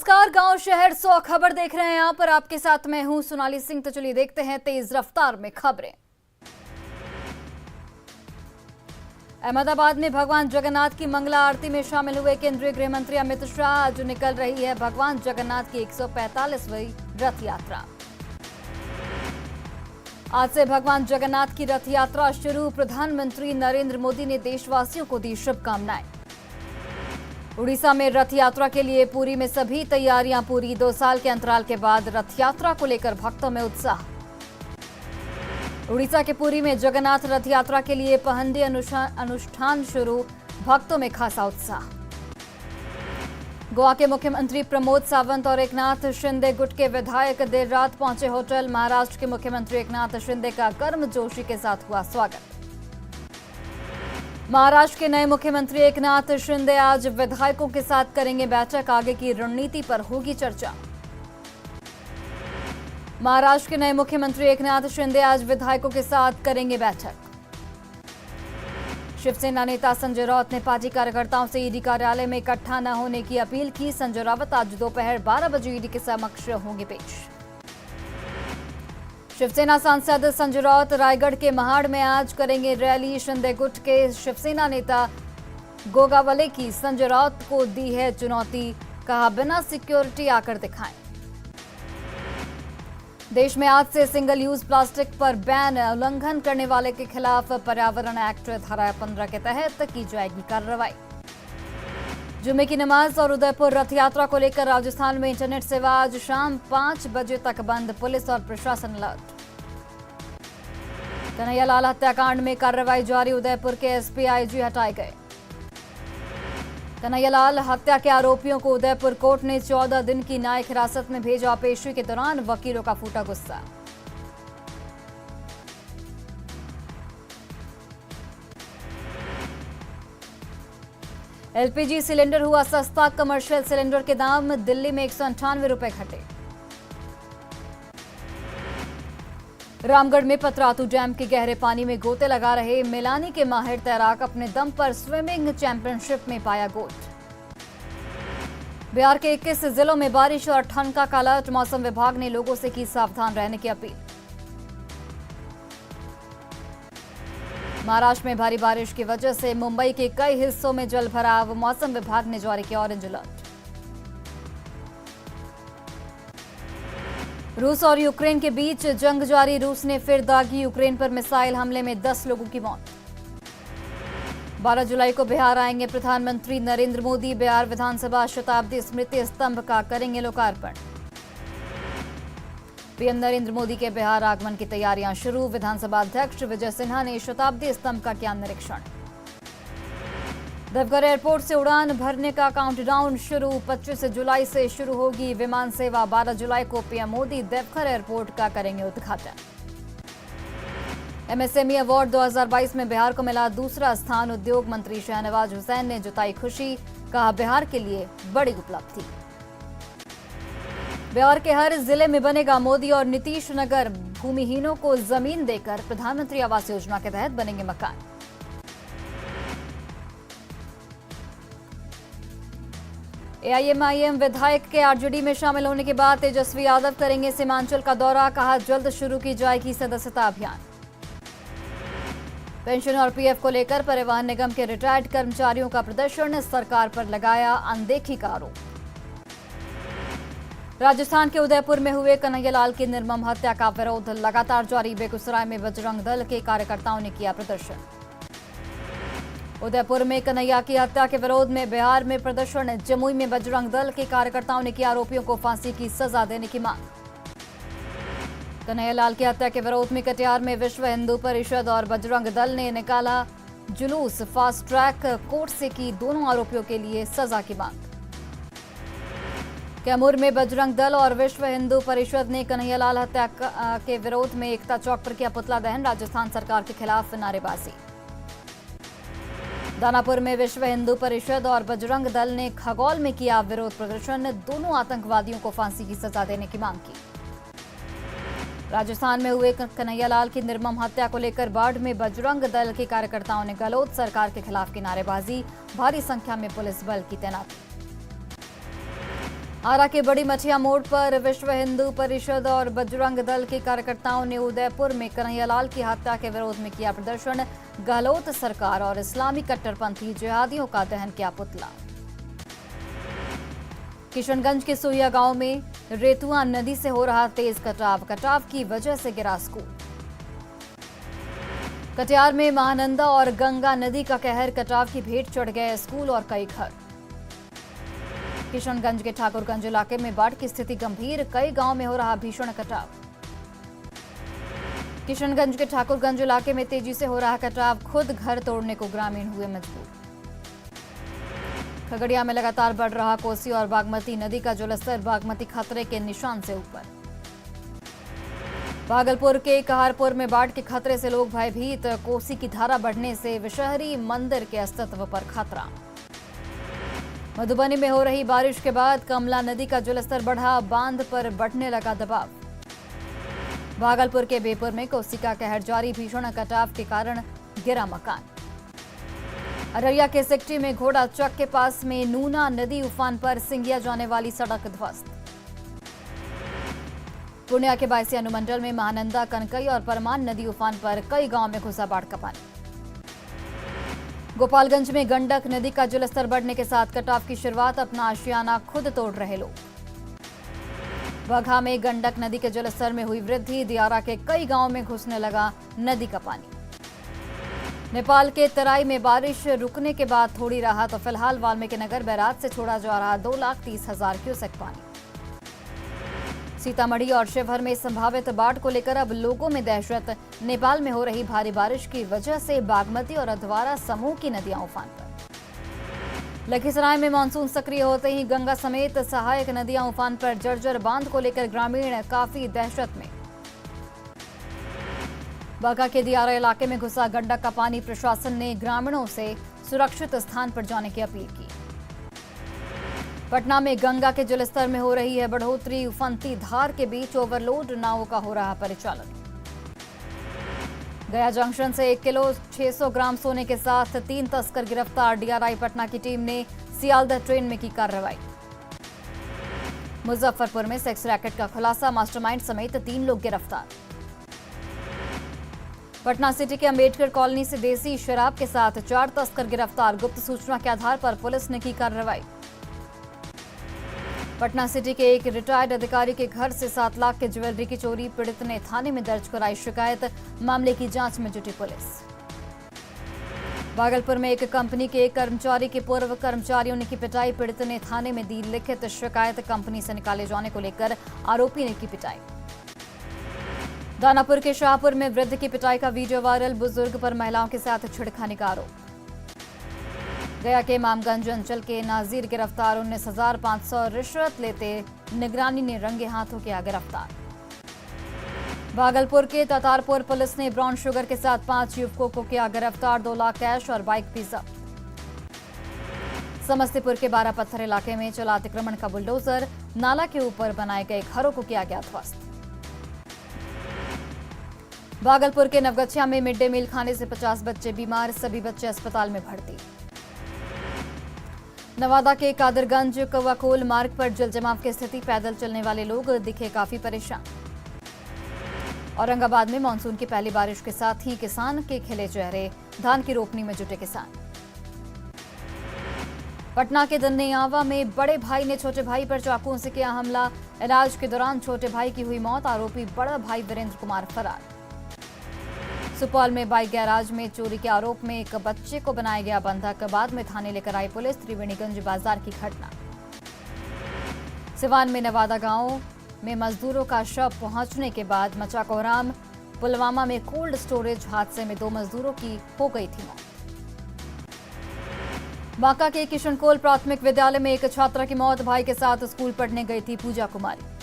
नमस्कार, गांव शहर 100 खबर देख रहे हैं। यहाँ पर आपके साथ मैं हूं सोनाली सिंह। तो चलिए देखते हैं तेज रफ्तार में खबरें। अहमदाबाद में भगवान जगन्नाथ की मंगला आरती में शामिल हुए केंद्रीय गृह मंत्री अमित शाह। आज निकल रही है भगवान जगन्नाथ की 145वीं रथ यात्रा। आज से भगवान जगन्नाथ की रथ यात्रा शुरू। प्रधानमंत्री नरेंद्र मोदी ने देशवासियों को दी शुभकामनाएं। उड़ीसा में रथ यात्रा के लिए पुरी में सभी तैयारियां पूरी। 2 साल के अंतराल के बाद रथ यात्रा को लेकर भक्तों में उत्साह। उड़ीसा के पुरी में जगन्नाथ रथ यात्रा के लिए पहंडी अनुष्ठान शुरू। भक्तों में खासा उत्साह। गोवा के मुख्यमंत्री प्रमोद सावंत और एकनाथ शिंदे गुट के विधायक देर रात पहुंचे होटल। महाराष्ट्र के मुख्यमंत्री एकनाथ शिंदे का गर्मजोशी के साथ हुआ स्वागत। महाराष्ट्र के नए मुख्यमंत्री एकनाथ शिंदे आज विधायकों के साथ करेंगे बैठक। आगे की रणनीति पर होगी चर्चा। महाराष्ट्र के नए मुख्यमंत्री एकनाथ शिंदे आज विधायकों के साथ करेंगे बैठक। शिवसेना नेता संजय राउत ने पार्टी कार्यकर्ताओं से ईडी कार्यालय में इकट्ठा न होने की अपील की। संजय राउत आज दोपहर 12 बजे ईडी के समक्ष होंगे पेश। शिवसेना सांसद संजय राउत रायगढ़ के महाड़ में आज करेंगे रैली। शिंदे गुट के शिवसेना नेता गोगावले की संजय राउत को दी है चुनौती। कहा, बिना सिक्योरिटी आकर दिखाएं। देश में आज से सिंगल यूज प्लास्टिक पर बैन। उल्लंघन करने वाले के खिलाफ पर्यावरण एक्ट धारा 15 के तहत की जाएगी कार्रवाई। जुम्मे की नमाज और उदयपुर रथ यात्रा को लेकर राजस्थान में इंटरनेट सेवा आज शाम 5 बजे तक बंद। पुलिस और प्रशासन अलर्ट। कन्हैयालाल हत्याकांड में कार्रवाई जारी। उदयपुर के एसपी आईजी हटाए गए। कन्हैयालाल हत्या के आरोपियों को उदयपुर कोर्ट ने 14 दिन की न्यायिक हिरासत में भेजा। पेशी के दौरान वकीलों का फूटा गुस्सा। एलपीजी सिलेंडर हुआ सस्ता। कमर्शियल सिलेंडर के दाम दिल्ली में 198 रुपए घटे। रामगढ़ में पतरातू डैम के गहरे पानी में गोते लगा रहे मेलानी के माहिर तैराक अपने दम पर स्विमिंग चैंपियनशिप में पाया गोल्ड। बिहार के 21 जिलों में बारिश और ठंड का अलर्ट। मौसम विभाग ने लोगों से की सावधान रहने की अपील। महाराष्ट्र में भारी बारिश की वजह से मुंबई के कई हिस्सों में जल भराव। मौसम विभाग ने जारी किया ऑरेंज अलर्ट। रूस और यूक्रेन के बीच जंग जारी। रूस ने फिर दागी। यूक्रेन पर मिसाइल हमले में 10 लोगों की मौत। 12 जुलाई को बिहार आएंगे प्रधानमंत्री नरेंद्र मोदी। बिहार विधानसभा शताब्दी स्मृति स्तंभ का करेंगे लोकार्पण। पीएम नरेंद्र मोदी के बिहार आगमन की तैयारियां शुरू। विधानसभा अध्यक्ष विजय सिन्हा ने शताब्दी स्तंभ का किया निरीक्षण। देवघर एयरपोर्ट से उड़ान भरने का काउंटडाउन शुरू। 25 जुलाई से शुरू होगी विमान सेवा। 12 जुलाई को पीएम मोदी देवघर एयरपोर्ट का करेंगे उद्घाटन। एमएसएमई अवार्ड 2022 में बिहार को मिला दूसरा स्थान। उद्योग मंत्री शहनवाज हुसैन ने जताई खुशी। कहा, बिहार के लिए बड़ी उपलब्धि। बिहार के हर जिले में बनेगा मोदी और नीतीश नगर। भूमिहीनों को जमीन देकर प्रधानमंत्री आवास योजना के तहत बनेंगे मकान। एआईएमआईएम विधायक के आरजेडी में शामिल होने के बाद तेजस्वी यादव करेंगे सीमांचल का दौरा। कहा, जल्द शुरू की जाएगी सदस्यता अभियान। पेंशन और पीएफ को लेकर परिवहन निगम के रिटायर्ड कर्मचारियों का प्रदर्शन। सरकार पर लगाया अनदेखी का आरोप। राजस्थान के उदयपुर में हुए कन्हैयालाल की निर्मम हत्या का विरोध लगातार जारी। बेगूसराय में बजरंग दल के कार्यकर्ताओं ने किया प्रदर्शन। उदयपुर में कन्हैया की हत्या के विरोध में बिहार में प्रदर्शन। जमुई में बजरंग दल के कार्यकर्ताओं ने किया आरोपियों को फांसी की सजा देने की मांग। कन्हैयालाल की हत्या के विरोध में कटिहार में विश्व हिंदू परिषद और बजरंग दल ने निकाला जुलूस। फास्ट ट्रैक कोर्ट से की दोनों आरोपियों के लिए सजा की मांग। कैमूर में बजरंग दल और विश्व हिंदू परिषद ने कन्हैयालाल हत्या के विरोध में एकता चौक पर किया पुतला दहन। राजस्थान सरकार के खिलाफ नारेबाजी। दानापुर में विश्व हिंदू परिषद और बजरंग दल ने खगौल में किया विरोध प्रदर्शन। दोनों आतंकवादियों को फांसी की सजा देने की मांग की। राजस्थान में हुए कन्हैयालाल की निर्मम हत्या को लेकर बाढ़ में बजरंग दल के कार्यकर्ताओं ने गहलोत सरकार के खिलाफ की नारेबाजी। भारी संख्या में पुलिस बल की तैनाती। आरा के बड़ी मछिया मोड़ पर विश्व हिंदू परिषद और बजरंग दल के कार्यकर्ताओं ने उदयपुर में कन्हैयालाल की हत्या के विरोध में किया प्रदर्शन। गहलोत सरकार और इस्लामी कट्टरपंथी जिहादियों का दहन किया पुतला। किशनगंज के सोया गांव में रेतुआ नदी से हो रहा तेज कटाव की वजह से गिरा स्कूल। कटिहार में महानंदा और गंगा नदी का कहर, कटाव की भेंट चढ़ गए स्कूल और कई घर। किशनगंज के ठाकुरगंज इलाके में बाढ़ की स्थिति गंभीर, कई गांव में हो रहा भीषण कटाव। किशनगंज के ठाकुरगंज इलाके में तेजी से हो रहा कटाव, खुद घर तोड़ने को ग्रामीण हुए मजबूर। खगड़िया में लगातार बढ़ रहा कोसी और बागमती नदी का जलस्तर, बागमती खतरे के निशान से ऊपर। भागलपुर के कहारपुर में बाढ़ के खतरे से लोग भयभीत, कोसी की धारा बढ़ने से विषहरी मंदिर के अस्तित्व पर खतरा। मधुबनी में हो रही बारिश के बाद कमला नदी का जलस्तर बढ़ा, बांध पर बढ़ने लगा दबाव। भागलपुर के बेपुर में कोसी का कहर जारी, भीषण कटाव के कारण गिरा मकान। अररिया के सिकटी में घोड़ा चक के पास में नूना नदी उफान पर, सिंगिया जाने वाली सड़क ध्वस्त। पूर्णिया के बायसी अनुमंडल में महानंदा, कनकई और परमान नदी उफान पर, कई गांव में घुसा बाढ़ का पानी। गोपालगंज में गंडक नदी का जलस्तर बढ़ने के साथ कटाव की शुरुआत, अपना आशियाना खुद तोड़ रहे लोग। बगहा में गंडक नदी के जलस्तर में हुई वृद्धि, दियारा के कई गांवों में घुसने लगा नदी का पानी। नेपाल के तराई में बारिश रुकने के बाद थोड़ी राहत, तो फिलहाल वाल्मीकिनगर बैराज से छोड़ा जा रहा 2,30,000 क्यूसेक पानी। सीतामढ़ी और शिवहर में संभावित बाढ़ को लेकर अब लोगों में दहशत, नेपाल में हो रही भारी बारिश की वजह से बागमती और अधवारा समूह की नदियां उफान पर। लखीसराय में मानसून सक्रिय होते ही गंगा समेत सहायक नदियां उफान पर, जर्जर बांध को लेकर ग्रामीण काफी दहशत में। बांका के दियारा इलाके में घुसा गंडक का पानी, प्रशासन ने ग्रामीणों से सुरक्षित स्थान पर जाने की अपील की। पटना में गंगा के जलस्तर में हो रही है बढ़ोतरी, उफनती धार के बीच ओवरलोड नावों का हो रहा परिचालन। गया जंक्शन से 1 किलो 600 ग्राम सोने के साथ 3 तस्कर गिरफ्तार, डीआरआई पटना की टीम ने सियालदह ट्रेन में की कार्रवाई। मुजफ्फरपुर में सेक्स रैकेट का खुलासा, मास्टरमाइंड समेत 3 लोग गिरफ्तार। पटना सिटी के अंबेडकर कॉलोनी से देसी शराब के साथ 4 तस्कर गिरफ्तार, गुप्त सूचना के आधार पर पुलिस ने की कार्रवाई। पटना सिटी के एक रिटायर्ड अधिकारी के घर से 7 लाख के ज्वेलरी की चोरी, पीड़ित ने थाने में दर्ज कराई शिकायत, मामले की जांच में जुटी पुलिस। भागलपुर में एक कंपनी के एक कर्मचारी के पूर्व कर्मचारियों ने की पिटाई, पीड़ित ने थाने में दी लिखित शिकायत, कंपनी से निकाले जाने को लेकर आरोपी ने की पिटाई। दानापुर के शाहपुर में वृद्ध की पिटाई का वीडियो वायरल, बुजुर्ग पर महिलाओं के साथ छेड़खानी का आरोप। गया के इमामगंज अंचल के नाजीर गिरफ्तार, 19,500 रिश्वत लेते निगरानी ने रंगे हाथों किया गिरफ्तार। भागलपुर के तातारपुर पुलिस ने ब्राउन शुगर के साथ 5 युवकों को किया गिरफ्तार, 2 लाख कैश और बाइक भी जब्त। समस्तीपुर के बारापत्थर इलाके में चला अतिक्रमण का बुलडोजर, नाला के ऊपर बनाए गए घरों को किया गया ध्वस्त। भागलपुर के नवगछिया में मिड डे मील खाने से 50 बच्चे बीमार, सभी बच्चे अस्पताल में भर्ती। नवादा के कादरगंज कौवाकोल मार्ग पर जलजमाव की स्थिति, पैदल चलने वाले लोग दिखे काफी परेशान। औरंगाबाद में मानसून की पहली बारिश के साथ ही किसान के खिले चेहरे, धान की रोपनी में जुटे किसान। पटना के दन्नेयावा में बड़े भाई ने छोटे भाई पर चाकुओं से किया हमला, इलाज के दौरान छोटे भाई की हुई मौत, आरोपी बड़ा भाई वीरेंद्र कुमार फरार। सुपौल में बाइक गैराज में चोरी के आरोप में एक बच्चे को बनाया गया बंधक, बाद में थाने लेकर आई पुलिस, त्रिवेणीगंज बाजार की घटना। सिवान में नवादा गांव में मजदूरों का शव पहुंचने के बाद मचा कोहराम, पुलवामा में कोल्ड स्टोरेज हादसे में 2 मजदूरों की हो गई थी मौत। बांका के किशनकोल प्राथमिक विद्यालय में एक छात्रा की मौत, भाई के साथ स्कूल पढ़ने गई थी पूजा कुमारी।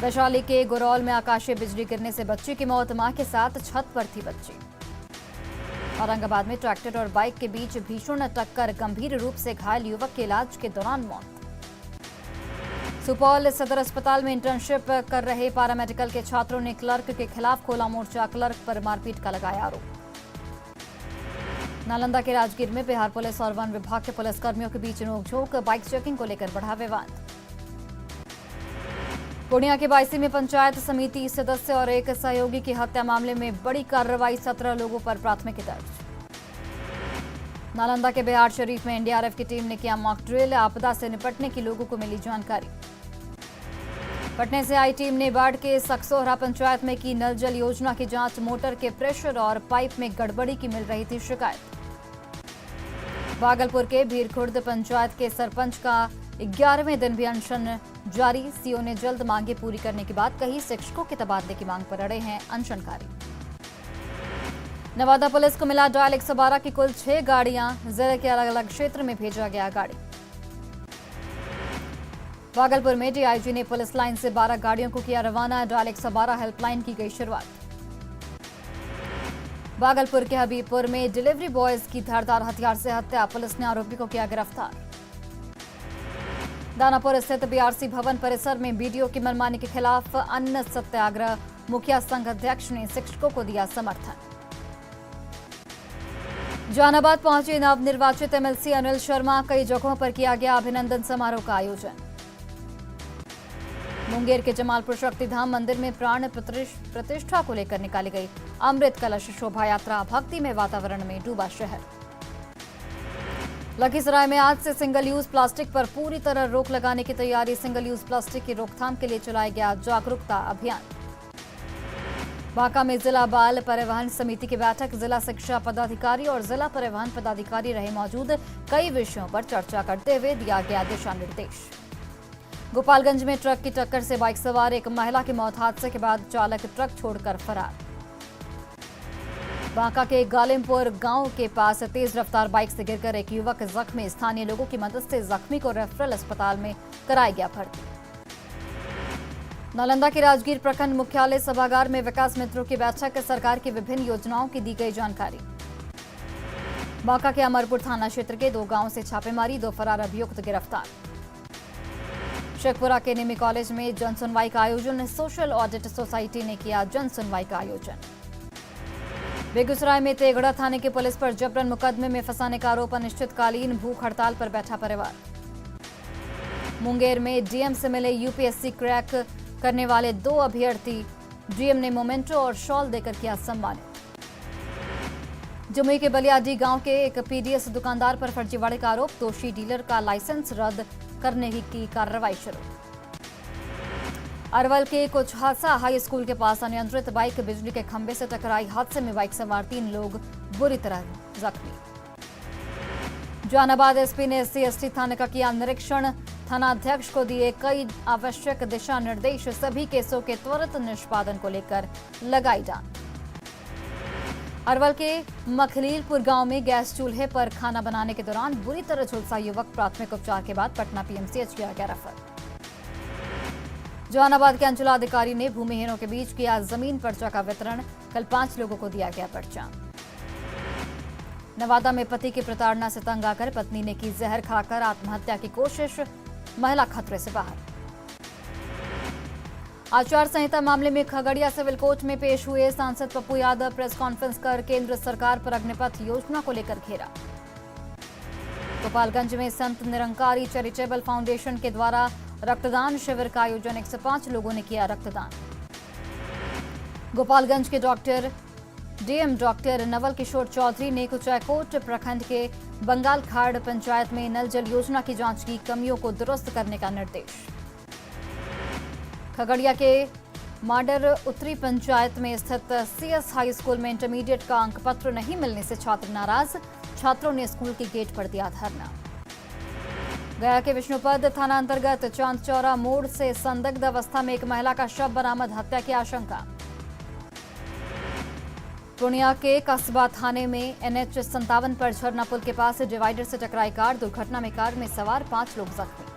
वैशाली के गुरौल में आकाशीय बिजली गिरने से बच्ची की मौत, मां के साथ छत पर थी बच्ची। औरंगाबाद में ट्रैक्टर और बाइक के बीच भीषण टक्कर, गंभीर रूप से घायल युवक की इलाज के दौरान मौत। सुपौल सदर अस्पताल में इंटर्नशिप कर रहे पैरामेडिकल के छात्रों ने क्लर्क के खिलाफ खोला मोर्चा, क्लर्क पर मारपीट का लगाया आरोप। नालंदा के राजगीर में बिहार पुलिस और वन विभाग के पुलिस कर्मियों के बीच नोकझोंक, बाइक चेकिंग को लेकर बढ़ा विवाद। पूर्णिया के बायसी में पंचायत समिति सदस्य और एक सहयोगी की हत्या मामले में बड़ी कार्रवाई, 17 लोगों पर प्राथमिकी दर्ज। नालंदा के बिहार शरीफ में एनडीआरएफ की टीम ने किया मॉक ड्रिल, आपदा से निपटने की लोगों को मिली जानकारी। पटने से आई टीम ने बाढ़ के सकसोहरा पंचायत में की नल जल योजना की जांच, मोटर के प्रेशर और पाइप में गड़बड़ी की मिल रही थी शिकायत। भागलपुर के भीरखुर्द पंचायत के सरपंच का 11वें दिन भी अनशन जारी, सीओ ने जल्द मांगे पूरी करने की बात कही, शिक्षकों के तबादले की मांग पर अड़े हैं अनशनकारी। नवादा पुलिस को मिला डायल 112 की कुल 6 गाड़ियां, जिले के अलग अलग क्षेत्र में भेजा गया गाड़ी। भागलपुर में डीआईजी ने पुलिस लाइन से 12 गाड़ियों को किया रवाना, डायल 112 हेल्पलाइन की गई शुरुआत। भागलपुर के हबीबपुर में डिलीवरी बॉयज की धारदार हथियार से हत्या, पुलिस ने आरोपी को किया गिरफ्तार। दानापुर स्थित बीआरसी भवन परिसर में बीडीओ की मनमानी के खिलाफ अन्न सत्याग्रह, मुखिया संघ अध्यक्ष ने शिक्षकों को दिया समर्थन। जहानाबाद पहुंचे नवनिर्वाचित एमएलसी अनिल शर्मा, कई जगहों पर किया गया अभिनंदन समारोह का आयोजन। मुंगेर के जमालपुर शक्तिधाम मंदिर में प्राण प्रतिष्ठा को लेकर निकाली गई अमृत कलश शोभा यात्रा, भक्ति में वातावरण में डूबा शहर। लखीसराय में आज से सिंगल यूज प्लास्टिक पर पूरी तरह रोक लगाने की तैयारी, सिंगल यूज प्लास्टिक की रोकथाम के लिए चलाया गया जागरूकता अभियान। बांका में जिला बाल परिवहन समिति की बैठक, जिला शिक्षा पदाधिकारी और जिला परिवहन पदाधिकारी रहे मौजूद, कई विषयों पर चर्चा करते हुए दिया गया दिशा निर्देश। गोपालगंज में ट्रक की टक्कर से बाइक सवार एक महिला की मौत, हादसे के बाद चालक ट्रक छोड़कर फरार। बांका के गालिमपुर गांव के पास तेज रफ्तार बाइक से गिरकर एक युवक जख्मी, स्थानीय लोगों की मदद से जख्मी को रेफरल अस्पताल में कराया गया भर्ती। नालंदा के राजगीर प्रखंड मुख्यालय सभागार में विकास मित्रों की बैठक, सरकार की विभिन्न योजनाओं की दी गई जानकारी। बांका के अमरपुर थाना क्षेत्र के 2 गांवों से छापेमारी, 2 फरार अभियुक्त गिरफ्तार। शेखपुरा के निमी कॉलेज में जनसुनवाई का आयोजन, सोशल ऑडिट सोसाइटी ने किया जनसुनवाई का आयोजन। बेगूसराय में तेगड़ा थाने की पुलिस पर जबरन मुकदमे में फंसाने का आरोप, अनिश्चितकालीन भूख हड़ताल पर बैठा परिवार। मुंगेर में डीएम से मिले यूपीएससी क्रैक करने वाले 2 अभ्यर्थी, डीएम ने मोमेंटो और शॉल देकर किया सम्मानित। जमुई के बलियाडी गांव के एक पीडीएस दुकानदार पर फर्जीवाड़े का आरोप, दोषी डीलर का लाइसेंस रद्द करने की कार्रवाई शुरू। अरवल के कुछ हादसा हाई स्कूल के पास अनियंत्रित बाइक बिजली के खंभे से टकराई, हादसे में बाइक सवार 3 लोग बुरी तरह जख्मी। जहानाबाद एसपी ने एससी/एसटी थाने का किया निरीक्षण, थानाध्यक्ष को दिए कई आवश्यक दिशा निर्देश, सभी केसों के त्वरित निष्पादन को लेकर लगाई डांट। अरवल के मखलीलपुर गांव में गैस चूल्हे पर खाना बनाने के दौरान बुरी तरह झुलसा युवक, प्राथमिक उपचार के बाद पटना पीएमसीएच किया गया रेफर। जहानाबाद के अंचलाधिकारी ने भूमिहीनों के बीच किया जमीन पर्चा का वितरण, कल 5 लोगों को दिया गया पर्चा। नवादा में पति की प्रताड़ना से तंग आकर पत्नी ने की जहर खाकर आत्महत्या की कोशिश, महिला खतरे से बाहर। आचार संहिता मामले में खगड़िया सिविल कोर्ट में पेश हुए सांसद पप्पू यादव, प्रेस कॉन्फ्रेंस कर केंद्र सरकार पर अग्निपथ योजना को लेकर घेरा। गोपालगंज में संत निरंकारी चैरिटेबल फाउंडेशन के द्वारा रक्तदान शिविर का आयोजन, 105 लोगों ने किया रक्तदान। गोपालगंज के डीएम डॉक्टर नवल किशोर चौधरी ने कुचायकोट प्रखंड के बंगाल खाड़ पंचायत में नल जल योजना की जांच की, कमियों को दुरुस्त करने का निर्देश। खगड़िया के माडर उत्तरी पंचायत में स्थित सीएस हाई स्कूल में इंटरमीडिएट का अंक पत्र नहीं मिलने से छात्र नाराज, छात्रों ने स्कूल के गेट पर दिया धरना। गया के विष्णुपद थाना अंतर्गत चांदचौरा मोड़ से संदिग्ध अवस्था में एक महिला का शव बरामद, हत्या की आशंका। पूर्णिया के कस्बा थाने में NH 57 पर झरना पुल के पास डिवाइडर से टकराई कार, दुर्घटना में कार में सवार 5 लोग जख्मी।